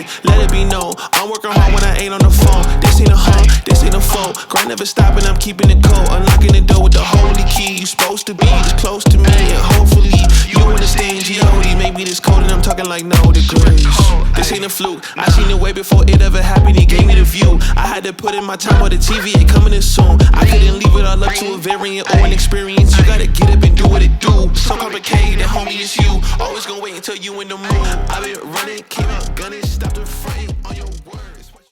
Hey, let it be known, I'm working hard when I ain't on the phone. This ain't a home, this ain't a phone. Grind never stopping, I'm keeping it cold. Unlocking the door with the holy key. You supposed to be this close to me, and hopefully you understand G.O.D. Maybe this cold and I'm talking like no degrees. This ain't a fluke, I seen it way before it ever happened. He gave me the view. I had to put in my time on the TV, ain't coming in soon. I couldn't leave it all up to a variant or an experience. You gotta get up and do what it do. So complicated, homie, it's you. Always gonna wait until you in the mood. I've been running, came out gunning, stopped the frame on your